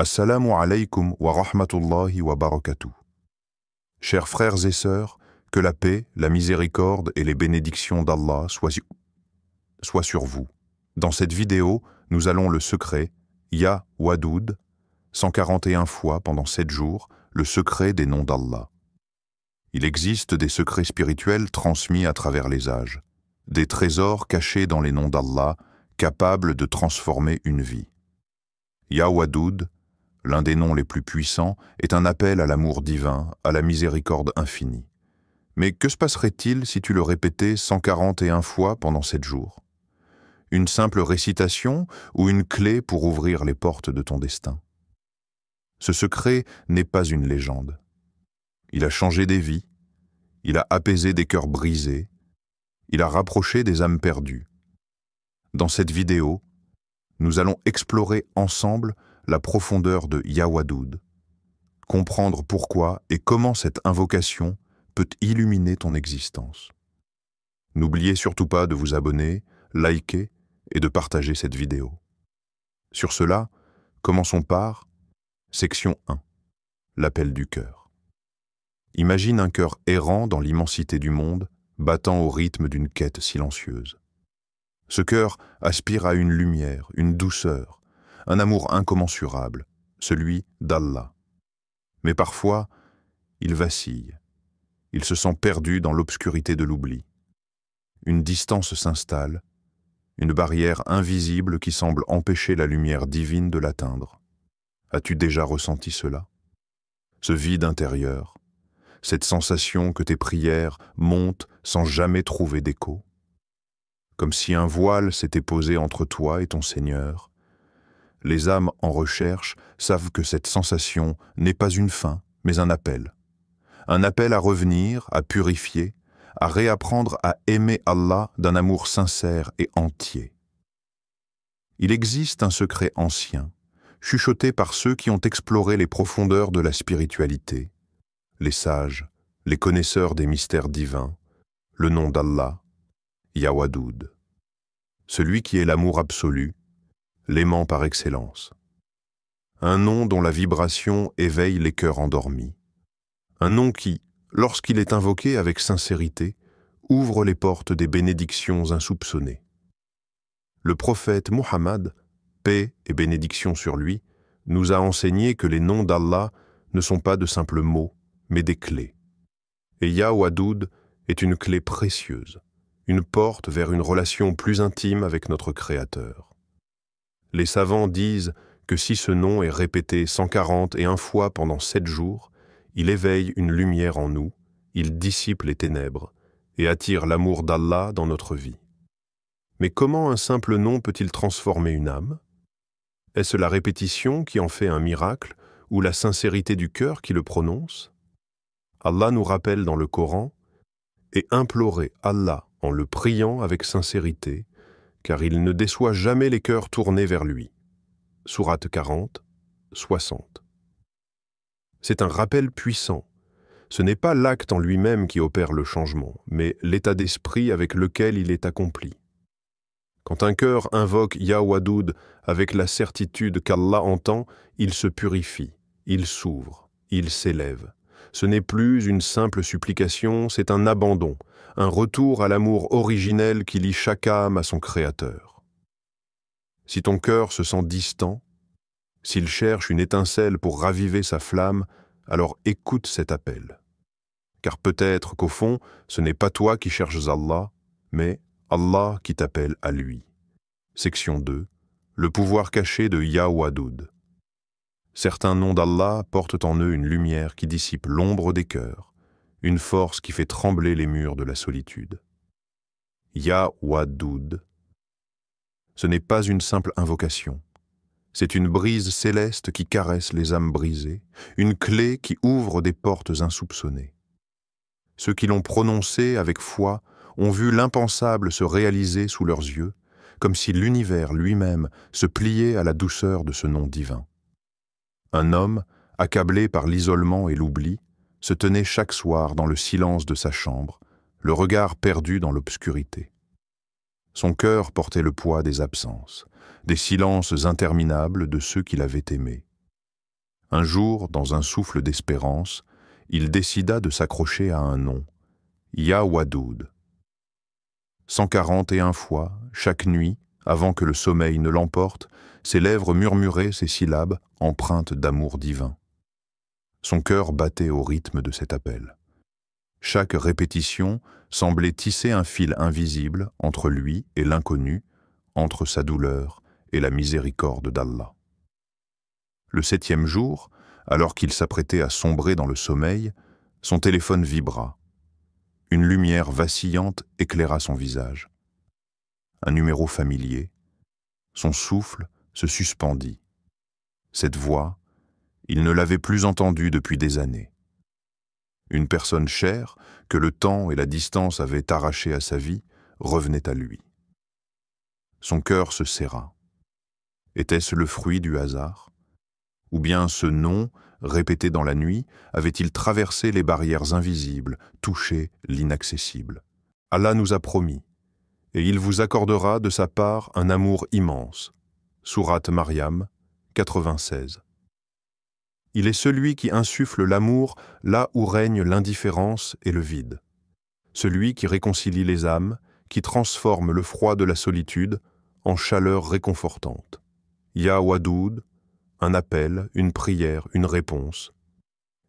Assalamu alaykum wa rahmatullahi wa barakatuh. Chers frères et sœurs, que la paix, la miséricorde et les bénédictions d'Allah soient sur vous. Dans cette vidéo, nous allons le secret, Ya Wadoud, 141 fois pendant 7 jours, le secret des noms d'Allah. Il existe des secrets spirituels transmis à travers les âges, des trésors cachés dans les noms d'Allah, capables de transformer une vie. Ya Wadoud, l'un des noms les plus puissants, est un appel à l'amour divin, à la miséricorde infinie. Mais que se passerait-il si tu le répétais 141 fois pendant 7 jours? Une simple récitation ou une clé pour ouvrir les portes de ton destin? Ce secret n'est pas une légende. Il a changé des vies, il a apaisé des cœurs brisés, il a rapproché des âmes perdues. Dans cette vidéo, nous allons explorer ensemble la profondeur de Ya Wadoud, comprendre pourquoi et comment cette invocation peut illuminer ton existence. N'oubliez surtout pas de vous abonner, liker et de partager cette vidéo. Sur cela, commençons par section 1, l'appel du cœur. Imagine un cœur errant dans l'immensité du monde, battant au rythme d'une quête silencieuse. Ce cœur aspire à une lumière, une douceur, un amour incommensurable, celui d'Allah. Mais parfois, il vacille. Il se sent perdu dans l'obscurité de l'oubli. Une distance s'installe, une barrière invisible qui semble empêcher la lumière divine de l'atteindre. As-tu déjà ressenti cela? Ce vide intérieur, cette sensation que tes prières montent sans jamais trouver d'écho? Comme si un voile s'était posé entre toi et ton Seigneur. Les âmes en recherche savent que cette sensation n'est pas une fin, mais un appel. Un appel à revenir, à purifier, à réapprendre à aimer Allah d'un amour sincère et entier. Il existe un secret ancien, chuchoté par ceux qui ont exploré les profondeurs de la spiritualité, les sages, les connaisseurs des mystères divins, le nom d'Allah, Ya Wadoud. Celui qui est l'amour absolu, l'aimant par excellence. Un nom dont la vibration éveille les cœurs endormis. Un nom qui, lorsqu'il est invoqué avec sincérité, ouvre les portes des bénédictions insoupçonnées. Le prophète Muhammad, paix et bénédiction sur lui, nous a enseigné que les noms d'Allah ne sont pas de simples mots, mais des clés. Et Ya Wadoud est une clé précieuse, une porte vers une relation plus intime avec notre Créateur. Les savants disent que si ce nom est répété 141 fois pendant 7 jours, il éveille une lumière en nous, il dissipe les ténèbres et attire l'amour d'Allah dans notre vie. Mais comment un simple nom peut-il transformer une âme? Est-ce la répétition qui en fait un miracle ou la sincérité du cœur qui le prononce? Allah nous rappelle dans le Coran « Et implorez Allah en le priant avec sincérité, car il ne déçoit jamais les cœurs tournés vers lui. » Sourate 40, 60. C'est un rappel puissant. Ce n'est pas l'acte en lui-même qui opère le changement, mais l'état d'esprit avec lequel il est accompli. Quand un cœur invoque Ya Wadoud avec la certitude qu'Allah entend, il se purifie, il s'ouvre, il s'élève. Ce n'est plus une simple supplication, c'est un abandon, un retour à l'amour originel qui lie chaque âme à son Créateur. Si ton cœur se sent distant, s'il cherche une étincelle pour raviver sa flamme, alors écoute cet appel. Car peut-être qu'au fond, ce n'est pas toi qui cherches Allah, mais Allah qui t'appelle à lui. Section 2. Le pouvoir caché de Ya Wadoud. Certains noms d'Allah portent en eux une lumière qui dissipe l'ombre des cœurs, une force qui fait trembler les murs de la solitude. Ya Wadoud. Ce n'est pas une simple invocation. C'est une brise céleste qui caresse les âmes brisées, une clé qui ouvre des portes insoupçonnées. Ceux qui l'ont prononcée avec foi ont vu l'impensable se réaliser sous leurs yeux, comme si l'univers lui-même se pliait à la douceur de ce nom divin. Un homme, accablé par l'isolement et l'oubli, se tenait chaque soir dans le silence de sa chambre, le regard perdu dans l'obscurité. Son cœur portait le poids des absences, des silences interminables de ceux qui l'avaient aimé. Un jour, dans un souffle d'espérance, il décida de s'accrocher à un nom, Ya Wadoud. 141 fois, chaque nuit, avant que le sommeil ne l'emporte, ses lèvres murmuraient ces syllabes empreintes d'amour divin. Son cœur battait au rythme de cet appel. Chaque répétition semblait tisser un fil invisible entre lui et l'inconnu, entre sa douleur et la miséricorde d'Allah. Le 7e jour, alors qu'il s'apprêtait à sombrer dans le sommeil, son téléphone vibra. Une lumière vacillante éclaira son visage. Un numéro familier. Son souffle se suspendit. Cette voix, il ne l'avait plus entendue depuis des années. Une personne chère, que le temps et la distance avaient arrachée à sa vie, revenait à lui. Son cœur se serra. Était-ce le fruit du hasard? Ou bien ce nom, répété dans la nuit, avait-il traversé les barrières invisibles, touché l'inaccessible? Allah nous a promis, et il vous accordera de sa part un amour immense. Sourate Maryam, 96. Il est celui qui insuffle l'amour là où règne l'indifférence et le vide. Celui qui réconcilie les âmes, qui transforme le froid de la solitude en chaleur réconfortante. Ya Wadoud, un appel, une prière, une réponse.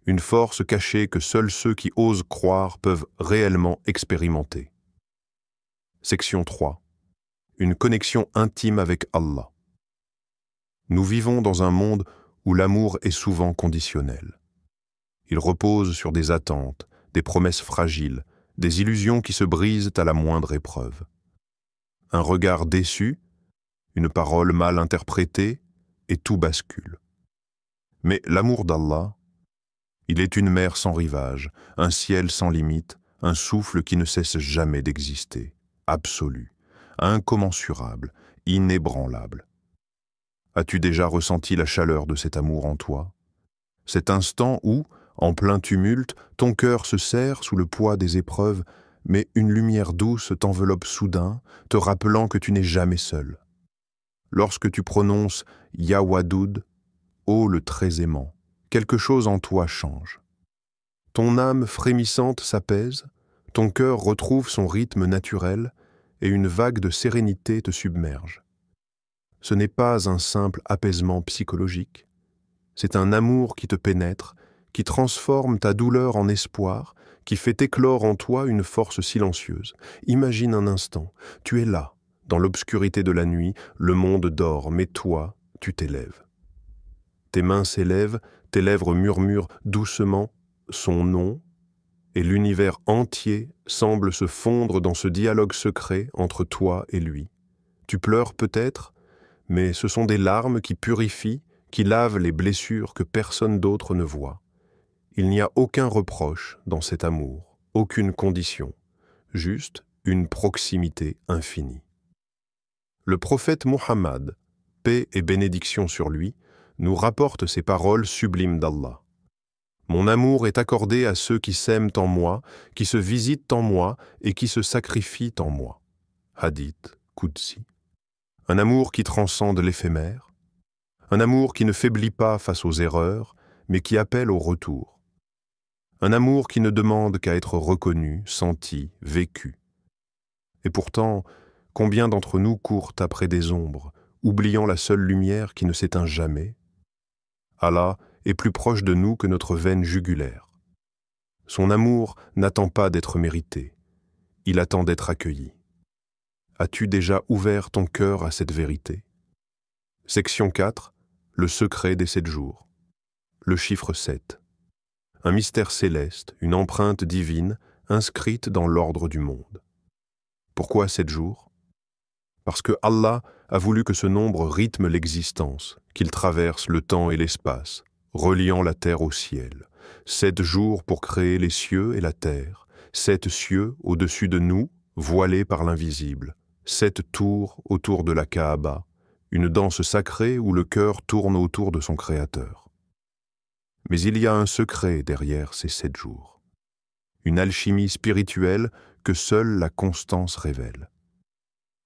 Une force cachée que seuls ceux qui osent croire peuvent réellement expérimenter. Section 3. Une connexion intime avec Allah. Nous vivons dans un monde où l'amour est souvent conditionnel. Il repose sur des attentes, des promesses fragiles, des illusions qui se brisent à la moindre épreuve. Un regard déçu, une parole mal interprétée, et tout bascule. Mais l'amour d'Allah, il est une mer sans rivage, un ciel sans limite, un souffle qui ne cesse jamais d'exister, absolu, incommensurable, inébranlable. As-tu déjà ressenti la chaleur de cet amour en toi? Cet instant où, en plein tumulte, ton cœur se serre sous le poids des épreuves, mais une lumière douce t'enveloppe soudain, te rappelant que tu n'es jamais seul. Lorsque tu prononces « Ya Wadoud », ô le très aimant, quelque chose en toi change. Ton âme frémissante s'apaise, ton cœur retrouve son rythme naturel et une vague de sérénité te submerge. Ce n'est pas un simple apaisement psychologique, c'est un amour qui te pénètre, qui transforme ta douleur en espoir, qui fait éclore en toi une force silencieuse. Imagine un instant, tu es là, dans l'obscurité de la nuit, le monde dort, mais toi, tu t'élèves. Tes mains s'élèvent, tes lèvres murmurent doucement son nom, et l'univers entier semble se fondre dans ce dialogue secret entre toi et lui. Tu pleures peut-être, mais ce sont des larmes qui purifient, qui lavent les blessures que personne d'autre ne voit. Il n'y a aucun reproche dans cet amour, aucune condition, juste une proximité infinie. Le prophète Muhammad, paix et bénédiction sur lui, nous rapporte ces paroles sublimes d'Allah. Mon amour est accordé à ceux qui s'aiment en moi, qui se visitent en moi et qui se sacrifient en moi. Hadith Qudsi. Un amour qui transcende l'éphémère, un amour qui ne faiblit pas face aux erreurs, mais qui appelle au retour. Un amour qui ne demande qu'à être reconnu, senti, vécu. Et pourtant, combien d'entre nous courent après des ombres, oubliant la seule lumière qui ne s'éteint jamais? Allah est plus proche de nous que notre veine jugulaire. Son amour n'attend pas d'être mérité, il attend d'être accueilli. As-tu déjà ouvert ton cœur à cette vérité? Section 4. Le secret des 7 jours. Le chiffre 7. Un mystère céleste, une empreinte divine inscrite dans l'ordre du monde. Pourquoi 7 jours? Parce que Allah a voulu que ce nombre rythme l'existence, qu'il traverse le temps et l'espace, reliant la terre au ciel. 7 jours pour créer les cieux et la terre, 7 cieux au-dessus de nous, voilés par l'invisible, 7 tours autour de la Kaaba, une danse sacrée où le cœur tourne autour de son Créateur. Mais il y a un secret derrière ces 7 jours, une alchimie spirituelle que seule la constance révèle.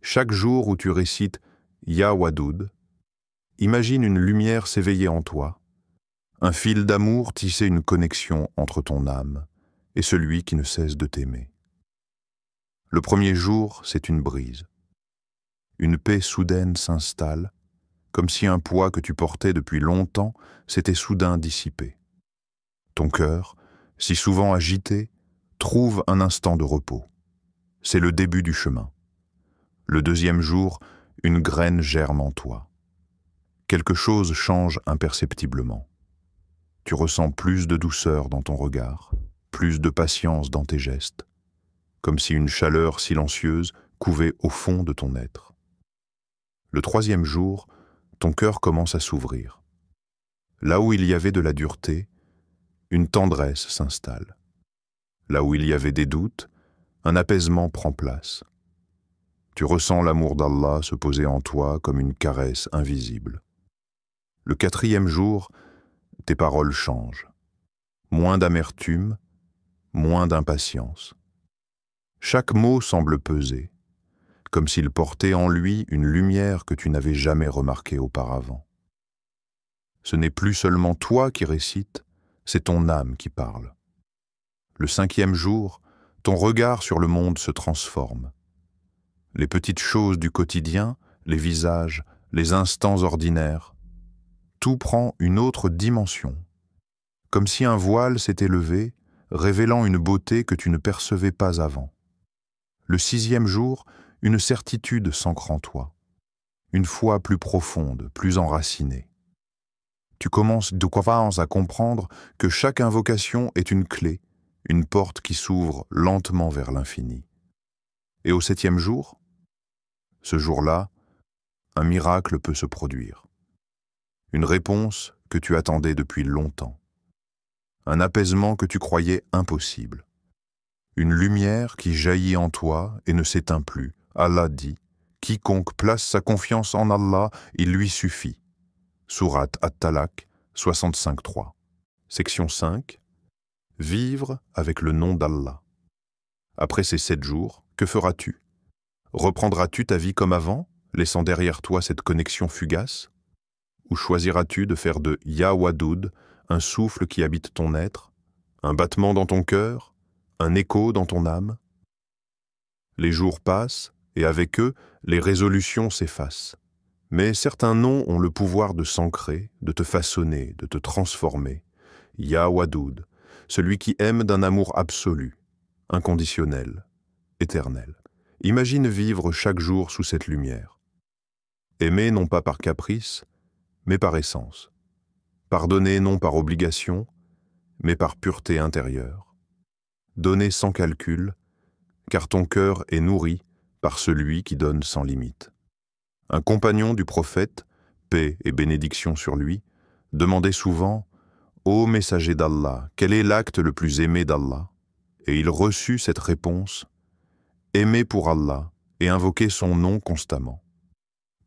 Chaque jour où tu récites « Ya Wadoud », imagine une lumière s'éveiller en toi, un fil d'amour tissait une connexion entre ton âme et celui qui ne cesse de t'aimer. Le premier jour, c'est une brise. Une paix soudaine s'installe, comme si un poids que tu portais depuis longtemps s'était soudain dissipé. Ton cœur, si souvent agité, trouve un instant de repos. C'est le début du chemin. Le deuxième jour, une graine germe en toi. Quelque chose change imperceptiblement. Tu ressens plus de douceur dans ton regard, plus de patience dans tes gestes, comme si une chaleur silencieuse couvait au fond de ton être. Le troisième jour, ton cœur commence à s'ouvrir. Là où il y avait de la dureté, une tendresse s'installe. Là où il y avait des doutes, un apaisement prend place. Tu ressens l'amour d'Allah se poser en toi comme une caresse invisible. Le quatrième jour, tes paroles changent. Moins d'amertume, moins d'impatience. Chaque mot semble peser, comme s'il portait en lui une lumière que tu n'avais jamais remarquée auparavant. Ce n'est plus seulement toi qui récites, c'est ton âme qui parle. Le cinquième jour, ton regard sur le monde se transforme. Les petites choses du quotidien, les visages, les instants ordinaires, tout prend une autre dimension, comme si un voile s'était levé, révélant une beauté que tu ne percevais pas avant. Le sixième jour, une certitude s'ancre en toi, une foi plus profonde, plus enracinée. Tu commences à comprendre que chaque invocation est une clé, une porte qui s'ouvre lentement vers l'infini. Et au septième jour, ce jour-là, un miracle peut se produire. Une réponse que tu attendais depuis longtemps. Un apaisement que tu croyais impossible. Une lumière qui jaillit en toi et ne s'éteint plus. Allah dit, « Quiconque place sa confiance en Allah, il lui suffit. » Sourate At-Talaq, 65.3. Section 5. Vivre avec le nom d'Allah. Après ces 7 jours, que feras-tu? Reprendras-tu ta vie comme avant, laissant derrière toi cette connexion fugace? Ou choisiras-tu de faire de Ya Wadoud un souffle qui habite ton être, un battement dans ton cœur, un écho dans ton âme? Les jours passent, et avec eux, les résolutions s'effacent. Mais certains noms ont le pouvoir de s'ancrer, de te façonner, de te transformer. Ya Wadoud, celui qui aime d'un amour absolu, inconditionnel, éternel. Imagine vivre chaque jour sous cette lumière. Aimer non pas par caprice, mais par essence. Pardonner non par obligation, mais par pureté intérieure. Donner sans calcul, car ton cœur est nourri par celui qui donne sans limite. Un compagnon du prophète, paix et bénédiction sur lui, demandait souvent « Ô messager d'Allah, quel est l'acte le plus aimé d'Allah ?» Et il reçut cette réponse « Aimer pour Allah et invoquer son nom constamment. »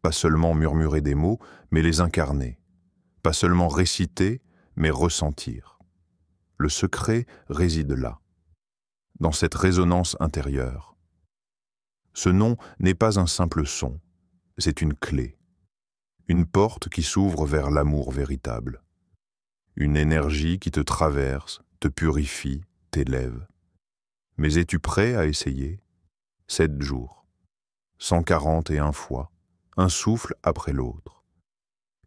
Pas seulement murmurer des mots, mais les incarner. Pas seulement réciter, mais ressentir. Le secret réside là, dans cette résonance intérieure. Ce nom n'est pas un simple son, c'est une clé, une porte qui s'ouvre vers l'amour véritable, une énergie qui te traverse, te purifie, t'élève. Mais es-tu prêt à essayer? 7 jours, 141 fois, un souffle après l'autre.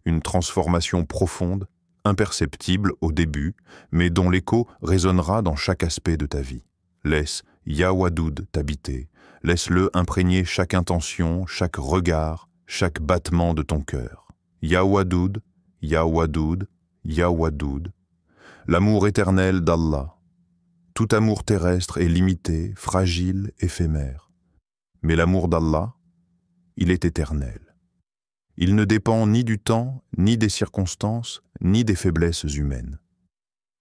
Une transformation profonde, imperceptible au début, mais dont l'écho résonnera dans chaque aspect de ta vie. Laisse Ya Wadoud t'habiter, laisse-le imprégner chaque intention, chaque regard, chaque battement de ton cœur. Ya Wadoud, Ya Wadoud, Ya Wadoud, l'amour éternel d'Allah. Tout amour terrestre est limité, fragile, éphémère. Mais l'amour d'Allah, il est éternel. Il ne dépend ni du temps, ni des circonstances, ni des faiblesses humaines.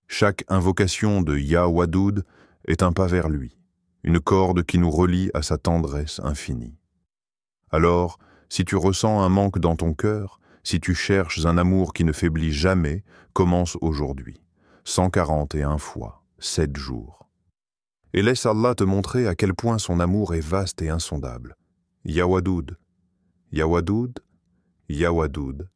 Chaque invocation de Ya Wadoud est un pas vers lui, une corde qui nous relie à sa tendresse infinie. Alors, si tu ressens un manque dans ton cœur, si tu cherches un amour qui ne faiblit jamais, commence aujourd'hui, 141 fois, 7 jours. Et laisse Allah te montrer à quel point son amour est vaste et insondable. Ya Wadoud, Ya Wadoud, Ya Wadoud.